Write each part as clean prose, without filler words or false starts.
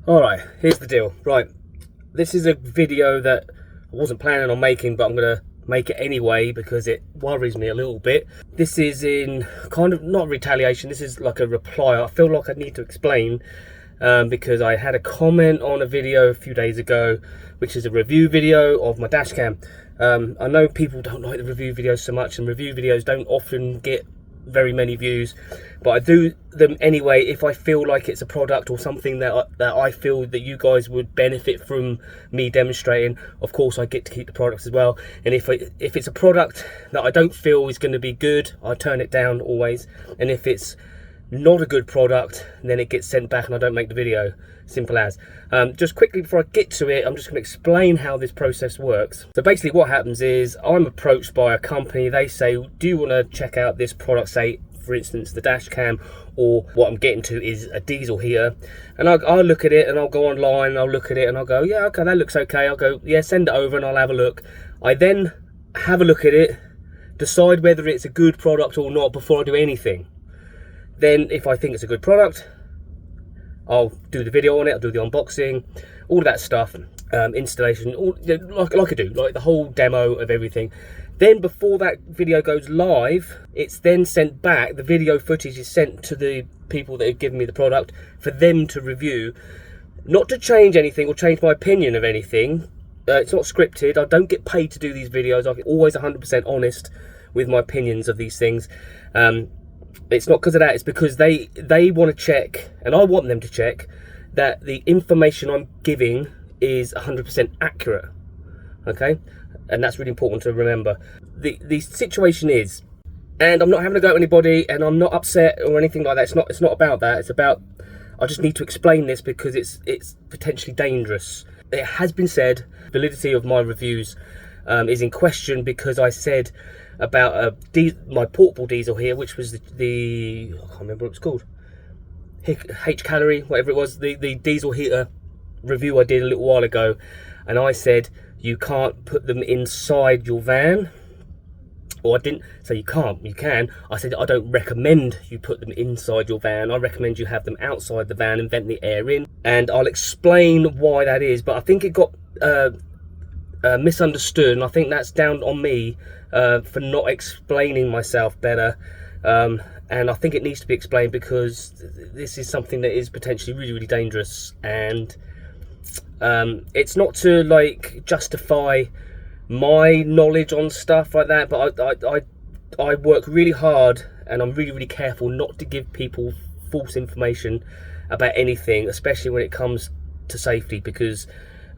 Alright, here's the deal. Right, this is a video that I wasn't planning on making, but I'm going to make it anyway because it worries me a little bit. This is in kind of, not retaliation, this is like a reply. I feel like I need to explain because I had a comment on a video a few days ago, which is a review video of my dash cam. I know people don't like the review videos so much, and review videos don't often get very many views, but I do them anyway if I feel like it's a product or something that I feel that you guys would benefit from me demonstrating. Of course, I get to keep the products as well, and if it's a product that I don't feel is going to be good, I turn it down always. And if it's not a good product, then it gets sent back and I don't make the video. Simple as. Just quickly before I get to it, I'm just going to explain how this process works. So basically what happens is I'm approached by a company. They say, do you want to check out this product, say for instance the dash cam, or what I'm getting to is a diesel heater, and I'll look at it and I'll go online and I'll look at it and I'll go, yeah, okay, that looks okay. I'll go, yeah, send it over and I'll have a look. I then have a look at it, decide whether it's a good product or not before I do anything. Then if I think it's a good product, I'll do the video on it, I'll do the unboxing, all of that stuff, installation, all, like I do, like the whole demo of everything. Then before that video goes live, it's then sent back, the video footage is sent to the people that have given me the product for them to review. Not to change anything or change my opinion of anything. It's not scripted, I don't get paid to do these videos, I'm always 100% honest with my opinions of these things. It's not because of that, it's because they want to check, and I want them to check, that the information I'm giving is 100% accurate, okay? And that's really important to remember. The situation is, and I'm not having to go at anybody, and I'm not upset or anything like that, it's not about that, it's about, I just need to explain this because it's potentially dangerous. It has been said, validity of my reviews is in question because I said about my portable diesel here, which was the I can't remember what it's called, H calorie, whatever it was, the diesel heater review I did a little while ago, and I said you can't put them inside your van, or I didn't say you can't, you can. I said I don't recommend you put them inside your van, I recommend you have them outside the van and vent the air in, and I'll explain why that is. But I think it got misunderstood, and I think that's down on me for not explaining myself better, and I think it needs to be explained because this is something that is potentially really, really dangerous. And it's not to like justify my knowledge on stuff like that, but I work really hard and I'm really, really careful not to give people false information about anything, especially when it comes to safety, because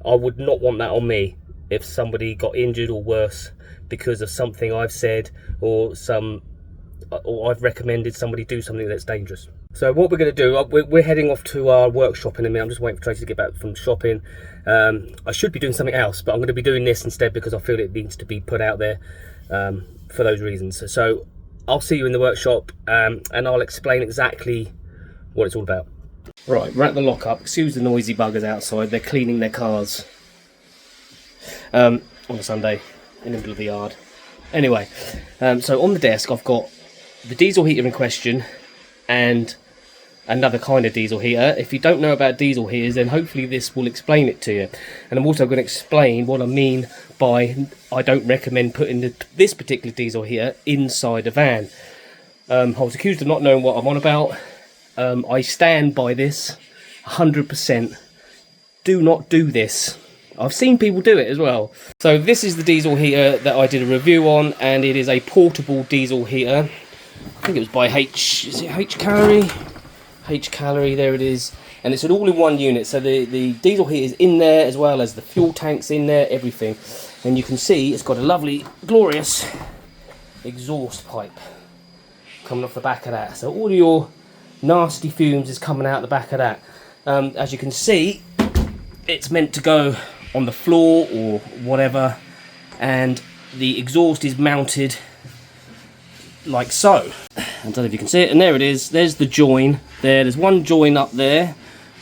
I would not want that on me if somebody got injured or worse because of something I've said, or I've recommended somebody do something that's dangerous. So what we're going to do, we're heading off to our workshop in a minute. I'm just waiting for Tracy to get back from shopping. I should be doing something else, but I'm going to be doing this instead because I feel it needs to be put out there for those reasons. So I'll see you in the workshop and I'll explain exactly what it's all about. Right, we're at the lockup. Excuse the noisy buggers outside, they're cleaning their cars on a Sunday in the middle of the yard. Anyway, so on the desk I've got the diesel heater in question and another kind of diesel heater. If you don't know about diesel heaters, then hopefully this will explain it to you. And I'm also going to explain what I mean by I don't recommend putting this particular diesel heater inside a van. I was accused of not knowing what I'm on about. I stand by this 100%. Do not do this. I've seen people do it as well. So this is the diesel heater that I did a review on, and it is a portable diesel heater. I think it was by H calorie? H calorie, there it is. And it's an all-in-one unit, so the diesel heater is in there as well as the fuel tanks in there, everything. And you can see it's got a lovely, glorious exhaust pipe coming off the back of that. So all of your nasty fumes is coming out the back of that. As you can see, it's meant to go on the floor or whatever, and the exhaust is mounted like so. I don't know if you can see it, and there it is. There's the join there. There's one join up there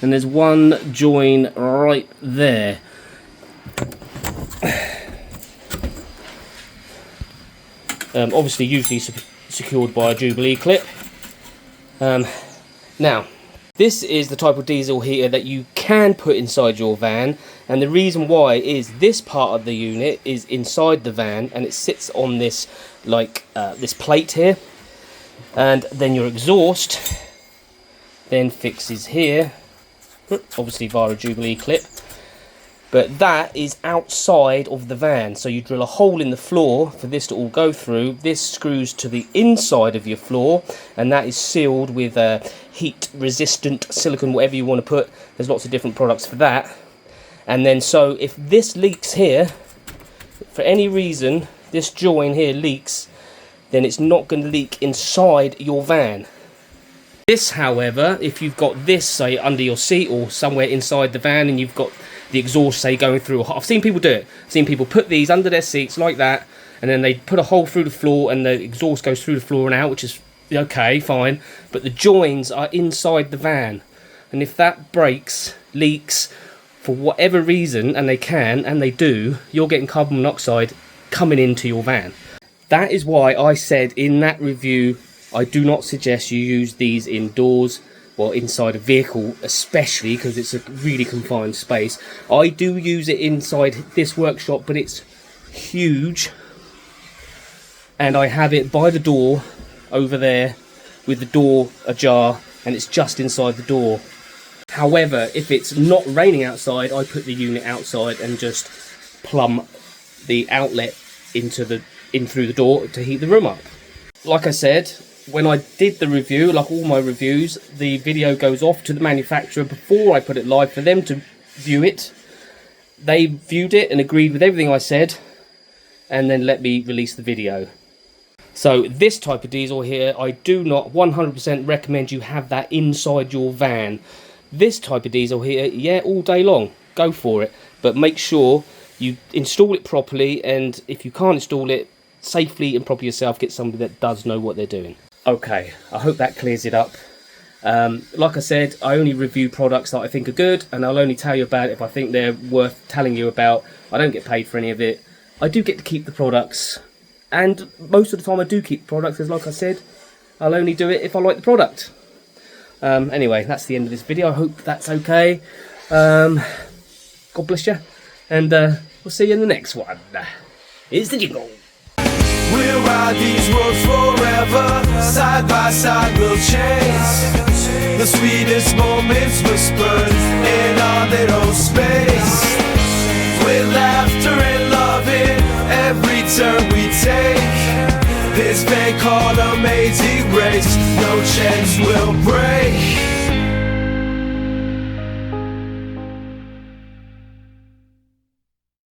and there's one join right there. Obviously usually secured by a Jubilee clip. Now This is the type of diesel heater that you can put inside your van, and the reason why is this part of the unit is inside the van and it sits on this like this plate here, and then your exhaust then fixes here, obviously via a Jubilee clip, but that is outside of the van. So you drill a hole in the floor for this to all go through. This screws to the inside of your floor, and that is sealed with heat resistant silicone, whatever you want to put. There's lots of different products for that. And then so if this leaks here, for any reason this join here leaks, then it's not going to leak inside your van. This, however, if you've got this, say, under your seat or somewhere inside the van, and you've got the exhaust, say, going through, I've seen people do it. I've seen people put these under their seats like that, and then they put a hole through the floor and the exhaust goes through the floor and out, which is okay, fine, but the joins are inside the van, and if that breaks, leaks, for whatever reason, and they can, and they do, you're getting carbon monoxide coming into your van. That is why I said in that review, I do not suggest you use these indoors, well, inside a vehicle especially, because it's a really confined space. I do use it inside this workshop, but it's huge, and I have it by the door over there with the door ajar, and it's just inside the door. However, if it's not raining outside, I put the unit outside and just plumb the outlet in through the door to heat the room up. Like I said, when I did the review, like all my reviews, the video goes off to the manufacturer before I put it live for them to view it. They viewed it and agreed with everything I said, and then let me release the video. So this type of diesel here, I do not 100% recommend you have that inside your van. This type of diesel here, yeah, all day long, go for it, but make sure you install it properly, and if you can't install it safely and properly yourself, get somebody that does know what they're doing. Okay, I hope that clears it up. Like I said, I only review products that I think are good, and I'll only tell you about it if I think they're worth telling you about. I don't get paid for any of it. I do get to keep the products, and most of the time I do keep products, because like I said, I'll only do it if I like the product. Anyway, that's the end of this video. I hope that's okay. God bless you, and we'll see you in the next one. Here's the jingle. We'll ride these roads forever, side by side we'll chase the sweetest moments whispered in our little space. With laughter and loving every turn we take, this van called Amazing Race, no chance we'll break.